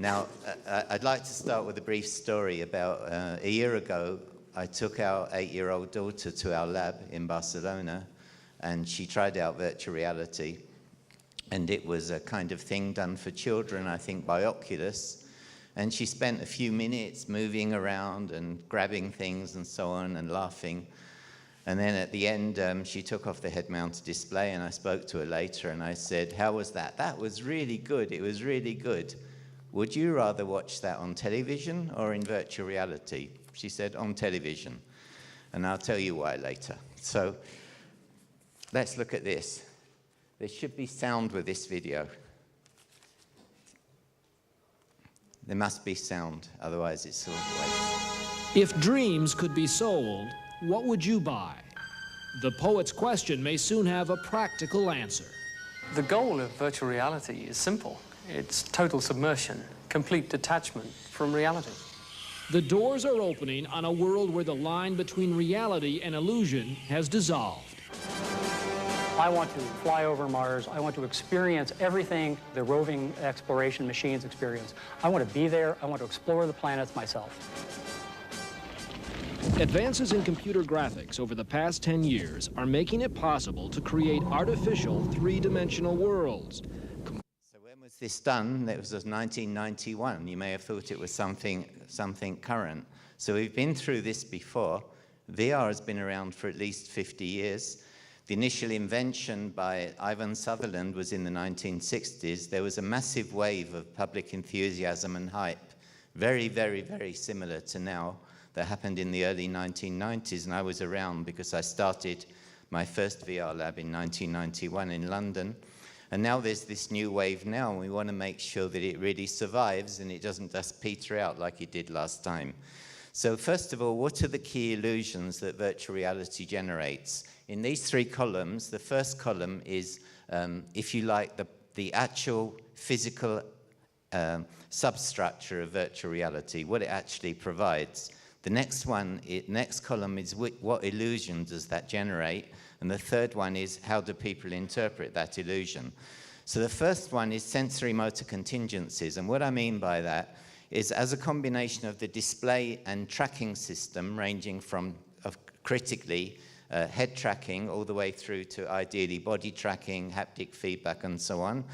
Now, I'd like to start with a brief story about a year ago. I took our 8-year-old daughter to our lab in Barcelona, and she tried out virtual reality. And it was a kind of thing done for children, I think, by Oculus. And she spent a few minutes moving around and grabbing things and so on and laughing. And then at the end, she took off the head-mounted display, and I spoke to her later, and I said, "How was that?" "That was really good. It was really good. Would you rather watch that on television or in virtual reality?" She said, "On television." And I'll tell you why later. So let's look at this. There should be sound with this video. There must be sound, otherwise it's all waste. If dreams could be sold, what would you buy? The poet's question may soon have a practical answer. The goal of virtual reality is simple. It's total submersion, complete detachment from reality. The doors are opening on a world where the line between reality and illusion has dissolved. I want to fly over Mars. I want to experience everything the roving exploration machines experience. I want to be there. I want to explore the planets myself. Advances in computer graphics over the past 10 years are making it possible to create artificial three-dimensional worlds. So when was this done? That was 1991. You may have thought it was something current. So we've been through this before. VR has been around for at least 50 years. The initial invention by Ivan Sutherland was in the 1960s. There was a massive wave of public enthusiasm and hype, very, very, very similar to now, that happened in the early 1990s, and I was around because I started my first VR lab in 1991 in London. And now there's this new wave now, and we want to make sure that it really survives and it doesn't just peter out like it did last time. So first of all, what are the key illusions that virtual reality generates? In these 3 columns, the first column is, if you like, the actual physical substructure of virtual reality, what it actually provides. The next column is what illusion does that generate? And the third one is, how do people interpret that illusion? So the first one is sensory motor contingencies. And what I mean by that is, as a combination of the display and tracking system, ranging from, critically, head tracking all the way through to ideally body tracking, haptic feedback, and so on,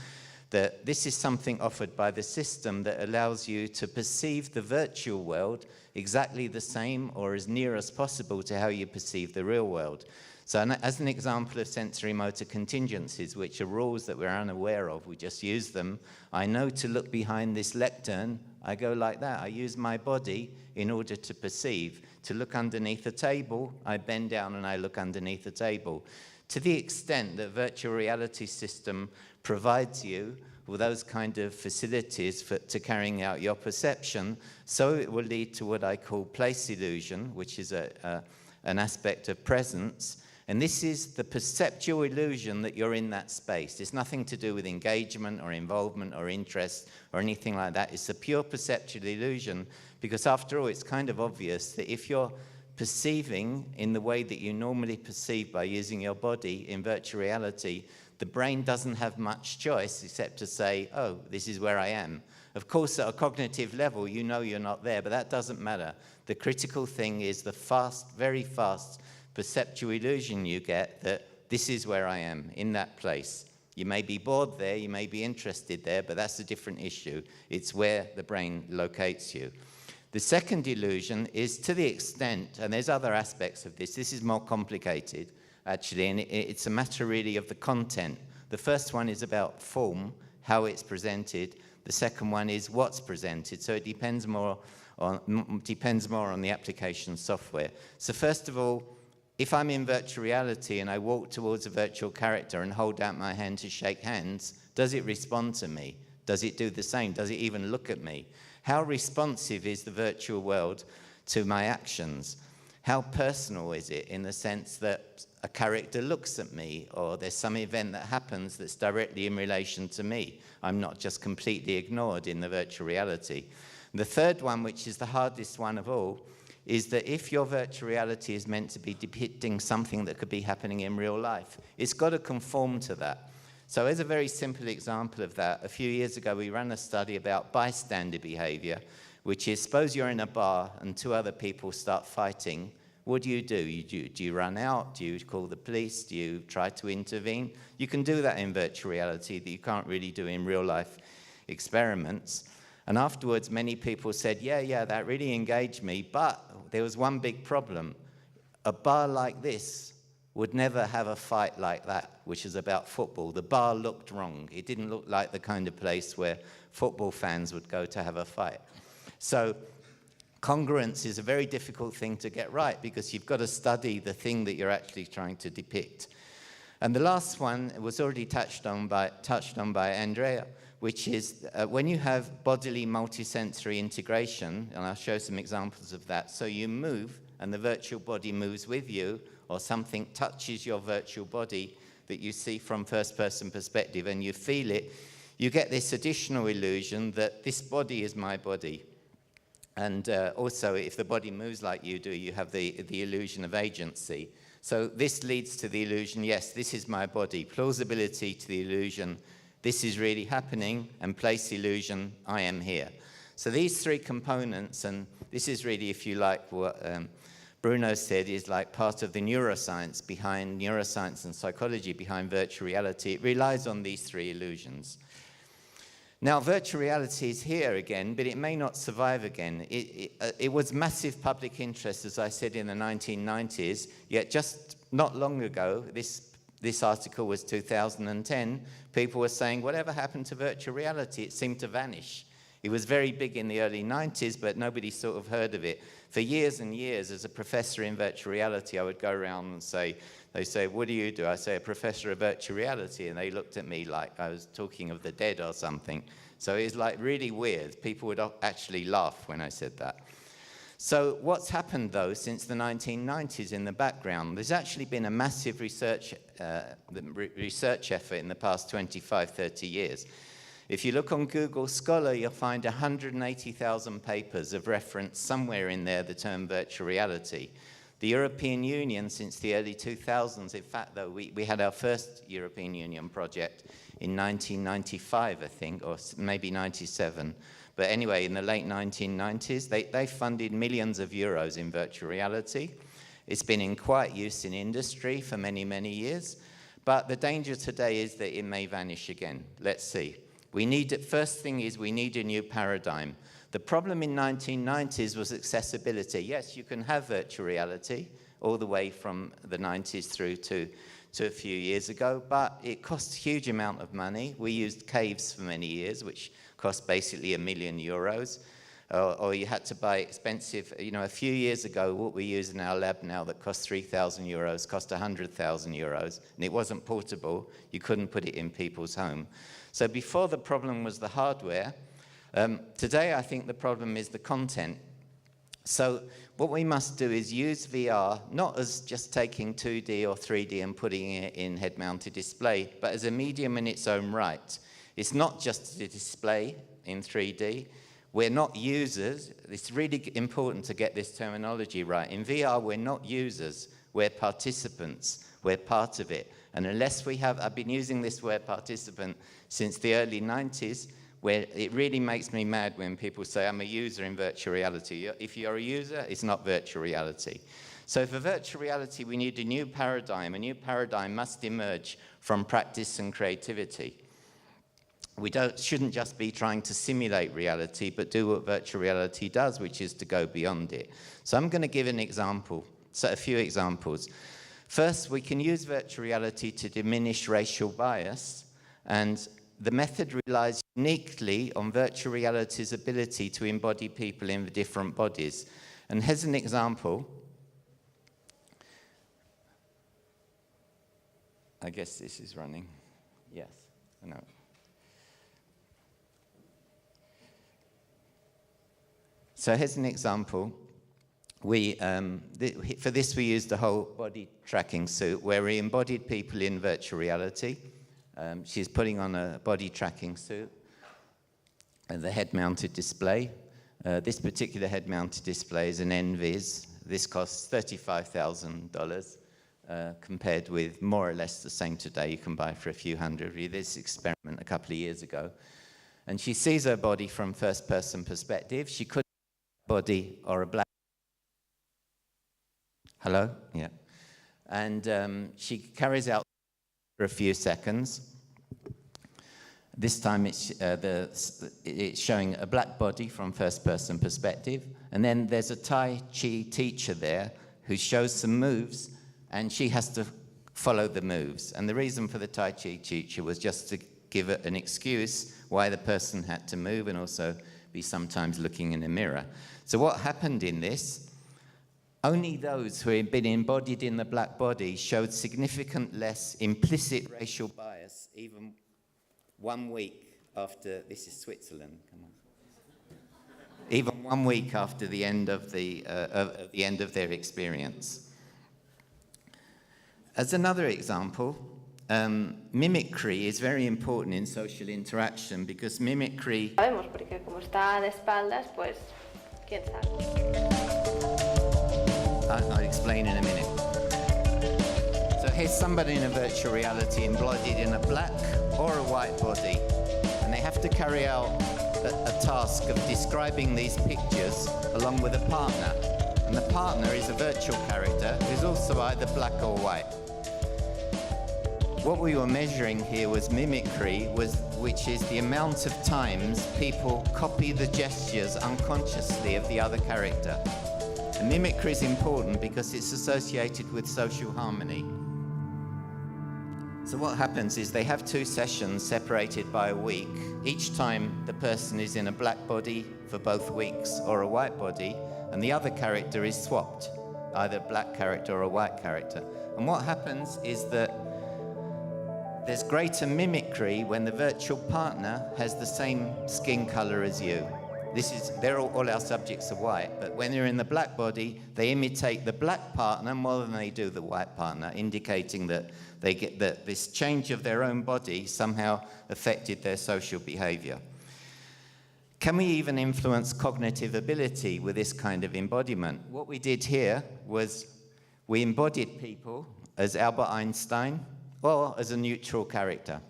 that this is something offered by the system that allows you to perceive the virtual world exactly the same or as near as possible to how you perceive the real world. So as an example of sensory motor contingencies, which are rules that we're unaware of, we just use them. I know to look behind this lectern, I go like that. I use my body in order to perceive. To look underneath a table, I bend down and I look underneath the table. To the extent that virtual reality system provides you with those kind of facilities to carrying out your perception, so it will lead to what I call place illusion, which is an aspect of presence. And this is the perceptual illusion that you're in that space. It's nothing to do with engagement or involvement or interest or anything like that. It's a pure perceptual illusion, because after all, it's kind of obvious that if you're perceiving in the way that you normally perceive by using your body in virtual reality, the brain doesn't have much choice except to say, "Oh, this is where I am." Of course, at a cognitive level, you know you're not there, but that doesn't matter. The critical thing is the fast, very fast perceptual illusion you get that this is where I am, in that place. You may be bored there, you may be interested there, but that's a different issue. It's where the brain locates you. The second illusion is, to the extent, and there's other aspects of this is more complicated, actually, and it's a matter really of the content. The first one is about form, how it's presented. The second one is what's presented, so it depends more on the application software. So first of all, if I'm in virtual reality and I walk towards a virtual character and hold out my hand to shake hands, does it respond to me? Does it do the same? Does it even look at me? How responsive is the virtual world to my actions? How personal is it, in the sense that a character looks at me, or there's some event that happens that's directly in relation to me? I'm not just completely ignored in the virtual reality. The third one, which is the hardest one of all, is that if your virtual reality is meant to be depicting something that could be happening in real life, it's got to conform to that. So as a very simple example of that, a few years ago we ran a study about bystander behavior, which is, suppose you're in a bar and two other people start fighting. What do? Do you run out? Do you call the police? Do you try to intervene? You can do that in virtual reality that you can't really do in real life experiments. And afterwards, many people said, yeah, that really engaged me, but there was one big problem. A bar like this would never have a fight like that, which is about football. The bar looked wrong. It didn't look like the kind of place where football fans would go to have a fight. So congruence is a very difficult thing to get right because you've got to study the thing that you're actually trying to depict. And the last one was already touched on by Andrea, which is when you have bodily multisensory integration, and I'll show some examples of that. So you move and the virtual body moves with you, or something touches your virtual body that you see from first-person perspective and you feel it, you get this additional illusion that this body is my body. And also, if the body moves like you do, you have the illusion of agency. So this leads to the illusion, yes, this is my body. Plausibility to the illusion, this is really happening, and place illusion, I am here. So these three components, and this is really, if you like, what Bruno said is like part of the neuroscience and psychology behind virtual reality. It relies on these three illusions. Now, virtual reality is here again, but it may not survive again. It was massive public interest, as I said, in the 1990s, yet just not long ago, this article was 2010, people were saying, whatever happened to virtual reality? It seemed to vanish. It was very big in the early 90s, but nobody sort of heard of it. For years and years, as a professor in virtual reality, I would go around and say, they say, what do you do? I say, a professor of virtual reality. And they looked at me like I was talking of the dead or something. So it was like really weird. People would actually laugh when I said that. So what's happened, though, since the 1990s in the background? There's actually been a massive research effort in the past 25, 30 years. If you look on Google Scholar, you'll find 180,000 papers of reference somewhere in there the term virtual reality. The European Union, since the early 2000s, in fact, though, we had our first European Union project in 1995, I think, or maybe 97. But anyway, in the late 1990s, they funded millions of euros in virtual reality. It's been in quiet use in industry for many, many years. But the danger today is that it may vanish again. Let's see. First thing is we need a new paradigm. The problem in 1990s was accessibility. Yes, you can have virtual reality all the way from the 90s through to a few years ago, but it costs a huge amount of money. We used caves for many years, which cost basically €1 million. Or you had to buy expensive, a few years ago, what we use in our lab now that costs €3,000 cost €100,000, and it wasn't portable. You couldn't put it in people's home. So before the problem was the hardware, today I think the problem is the content. So what we must do is use VR, not as just taking 2D or 3D and putting it in head-mounted display, but as a medium in its own right. It's not just a display in 3D. We're not users. It's really important to get this terminology right. In VR, we're not users. We're participants. We're part of it. And unless we have, I've been using this word participant since the early 90s, where it really makes me mad when people say, I'm a user in virtual reality. If you're a user, it's not virtual reality. So for virtual reality, we need a new paradigm. A new paradigm must emerge from practice and creativity. We shouldn't just be trying to simulate reality, but do what virtual reality does, which is to go beyond it. So I'm going to give an example, so a few examples. First, we can use virtual reality to diminish racial bias, and the method relies uniquely on virtual reality's ability to embody people in the different bodies. And here's an example. I guess this is running. Yes, I know. So here's an example. For this, we used the whole body tracking suit where we embodied people in virtual reality. She's putting on a body tracking suit and the head-mounted display. This particular head-mounted display is an NVIS. This costs $35,000. compared with more or less the same today. You can buy for a few hundred. We did this experiment a couple of years ago. And she sees her body from first-person perspective. She could have a body or a black... Hello? Yeah. And she carries out for a few seconds. This time it's showing a black body from first-person perspective. And then there's a Tai Chi teacher there who shows some moves, and she has to follow the moves. And the reason for the Tai Chi teacher was just to give it an excuse why the person had to move and also be sometimes looking in a mirror. So what happened in this, only those who had been embodied in the black body showed significant less implicit racial bias, even 1 week after, this is Switzerland, come on. Even 1 week after the end of their experience. As another example, mimicry is very important in social interaction because mimicry... Sabemos, porque como está de espaldas, pues, quién sabe. I'll explain in a minute. So here's somebody in a virtual reality embodied in a black or a white body, and they have to carry out a task of describing these pictures along with a partner. And the partner is a virtual character who's also either black or white. What we were measuring here was mimicry, which is the amount of times people copy the gestures unconsciously of the other character. And mimicry is important because it's associated with social harmony. So what happens is they have 2 sessions separated by a week. Each time the person is in a black body for both weeks or a white body, and the other character is swapped, either a black character or a white character. And what happens is that there's greater mimicry when the virtual partner has the same skin color as you. They're all our subjects are white, but when they're in the black body, they imitate the black partner more than they do the white partner, indicating that they get that this change of their own body somehow affected their social behavior. Can we even influence cognitive ability with this kind of embodiment? What we did here was we embodied people as Albert Einstein or as a neutral character.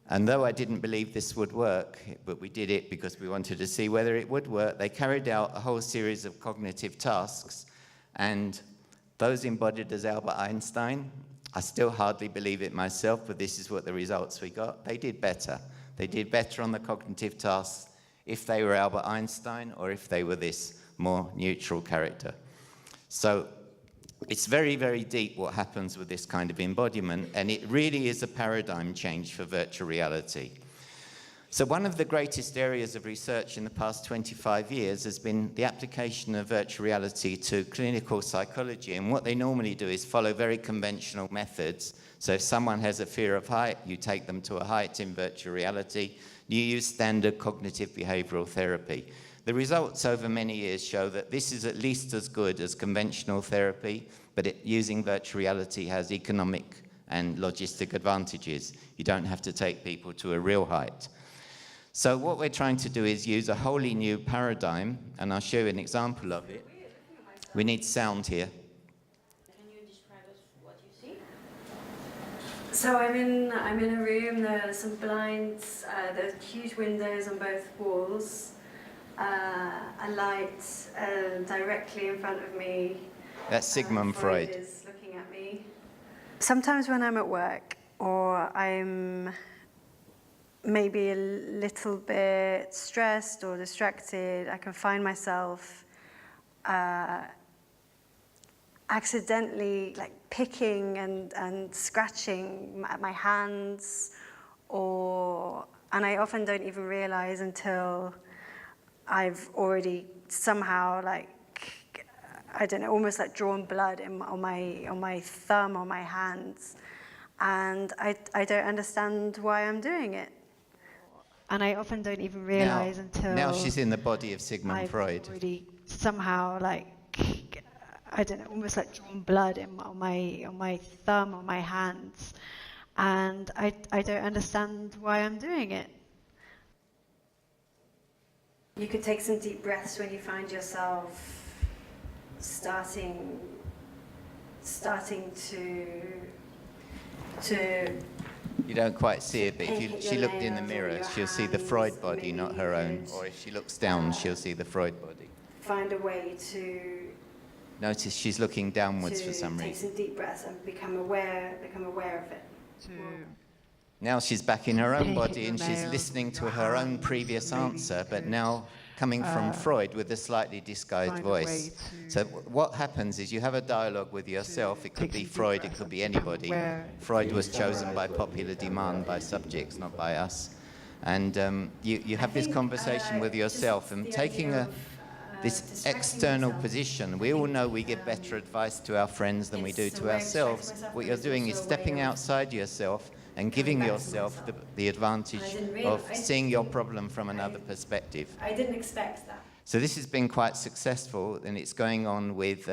And though I didn't believe this would work, but we did it because we wanted to see whether it would work, they carried out a whole series of cognitive tasks, and those embodied as Albert Einstein, I still hardly believe it myself, but this is what the results we got. They did better. They did better on the cognitive tasks if they were Albert Einstein or if they were this more neutral character. So it's very, very deep what happens with this kind of embodiment, and it really is a paradigm change for virtual reality. So one of the greatest areas of research in the past 25 years has been the application of virtual reality to clinical psychology, and what they normally do is follow very conventional methods. So if someone has a fear of height, you take them to a height in virtual reality. You use standard cognitive behavioral therapy. The results over many years show that this is at least as good as conventional therapy, but using virtual reality has economic and logistic advantages. You don't have to take people to a real height. So what we're trying to do is use a wholly new paradigm, and I'll show you an example of it. We need sound here. Can you describe us what you see? So I'm in a room. There are some blinds. There's huge windows on both walls. A light directly in front of me. That's Sigmund Freud. Is looking at me. Sometimes when I'm at work or I'm maybe a little bit stressed or distracted, I can find myself accidentally like picking and scratching my hands, and I often don't even realize until I've already somehow, like, I don't know, almost like drawn blood on my thumb or my hands, and I don't understand why I'm doing it. And I often don't even realize until now she's in the body of Sigmund Freud. I've already somehow, like, I don't know, almost like drawn blood on my thumb or my hands, and I don't understand why I'm doing it. You could take some deep breaths when you find yourself starting starting to You don't quite see it, but if Hit she your looked in the nails or mirror, your she'll see the hands, Freud body, maybe not you her own. could, Or if she looks down, she'll see the Freud body. find a way to Notice she's looking downwards for some take reason. some deep breaths and become aware of it. Now she's back in her own Hit body your and she's nails listening with to your her own hands, previous maybe answer, you but could, now coming from Freud with a slightly disguised find a way voice. to So what happens is you have a dialogue with yourself. It could take be some deep Freud, it breaths could be and become anybody. aware Freud was chosen by popular demand by subjects, not by us. And you have this conversation with yourself and taking this external position. We all know we give better advice to our friends than we do to ourselves. What you're doing is stepping outside yourself and giving yourself the advantage of seeing your problem from another perspective. I didn't expect that. So this has been quite successful, and it's going on with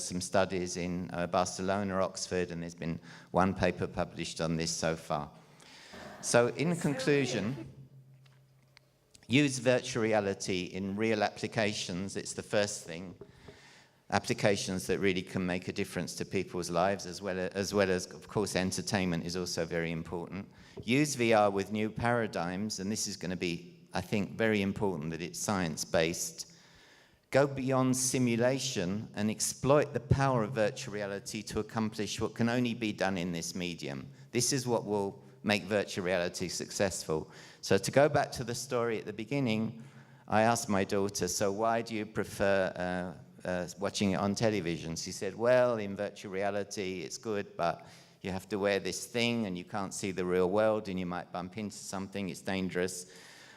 some studies in Barcelona, Oxford, and there's been one paper published on this so far. So in conclusion, use virtual reality in real applications. It's the first thing. Applications that really can make a difference to people's lives, as well as, of course, entertainment is also very important. Use VR with new paradigms, and this is going to be, I think, very important that it's science-based. Go beyond simulation and exploit the power of virtual reality to accomplish what can only be done in this medium. This is what will make virtual reality successful. So to go back to the story at the beginning, I asked my daughter, so why do you prefer watching it on television? She said, well, in virtual reality, it's good, but you have to wear this thing and you can't see the real world and you might bump into something, it's dangerous.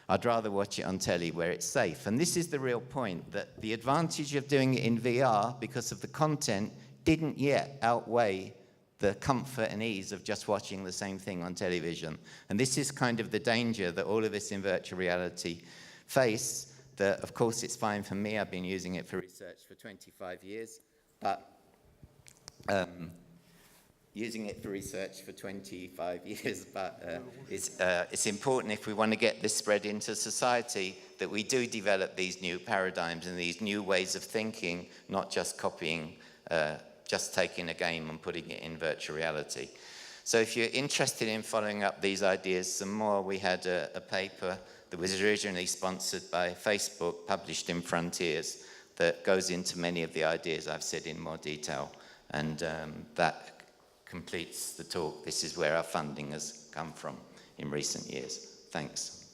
I'd rather watch it on telly where it's safe. And this is the real point, that the advantage of doing it in VR, because of the content, didn't yet outweigh the comfort and ease of just watching the same thing on television. And this is kind of the danger that all of us in virtual reality face. That, of course, it's fine for me. I've been using it for research for 25 years, but it's important if we want to get this spread into society that we do develop these new paradigms and these new ways of thinking, not just copying, just taking a game and putting it in virtual reality. So if you're interested in following up these ideas some more, we had a paper that was originally sponsored by Facebook, published in Frontiers, that goes into many of the ideas I've said in more detail. And that completes the talk. This is where our funding has come from in recent years. Thanks.